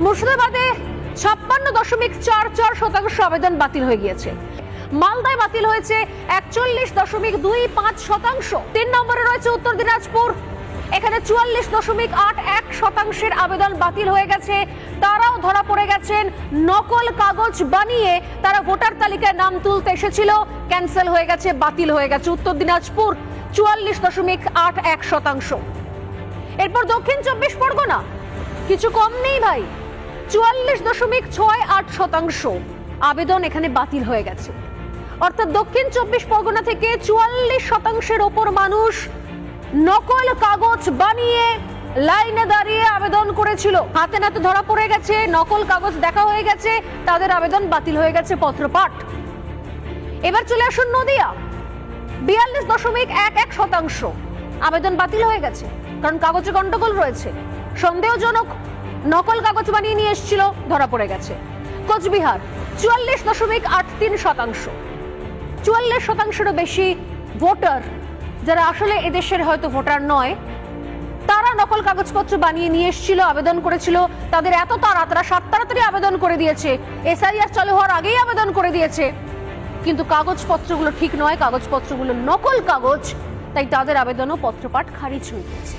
মুর্শিদাবাদে 56.44% আবেদন বাতিল হয়ে গিয়েছে। মালদায় বাতিল হয়েছে 41.25%। 3 নম্বরে রয়েছে উত্তর দিনাজপুর, এখানে 44.81% আবেদন বাতিল হয়ে গেছে। তারাও ধরা পড়ে গেছেন নকল কাগজ বানিয়ে তারা ভোটার তালিকায় নাম তুলতে এসেছিল, ক্যান্সেল হয়ে গেছে, বাতিল হয়ে গেছে। উত্তর দিনাজপুর 44.81%। এরপর দক্ষিণ 24 পরগনা কিছু কম নেই ভাই, 44.68% আবেদন এখানে বাতিল হয়ে গেছে। অর্থাৎ দক্ষিণ 24 পরগনা থেকে 44% ওপর মানুষ নকল কাগজ বানিয়ে লাইনে দাঁড়িয়ে আবেদন করেছিল, হাতে নাতে ধরা পড়ে গেছে, নকল কাগজ দেখা হয়ে গেছে, তাদের আবেদন বাতিল হয়ে গেছে পত্রপাঠ। এবার চলে আসুন নদিয়া, 42.11% আবেদন বাতিল হয়ে গেছে, কারণ কাগজে গন্ডগোল রয়েছে, সন্দেহজনক নকল কাগজ বানিয়ে নিয়ে এসেছিল, ধরা পড়ে গেছে। কোচবিহার 44.83%, 44%-এরও বেশি ভোটার যারা আসলে এদেশের হয়তো ভোটার নয়, তারা নকল কাগজপত্র বানিয়ে নিয়ে এসেছিল, আবেদন করেছিল। তাদের এত তারা 7 তাড়াতাড়ি আবেদন করে দিয়েছে, এসআইআর চালু হওয়ার আগেই আবেদন করে দিয়েছে, কিন্তু কাগজপত্রগুলো ঠিক নয়, কাগজপত্রগুলো নকল কাগজ, তাই তাদের আবেদনও পত্রপাঠ খারিজ হয়ে গেছে।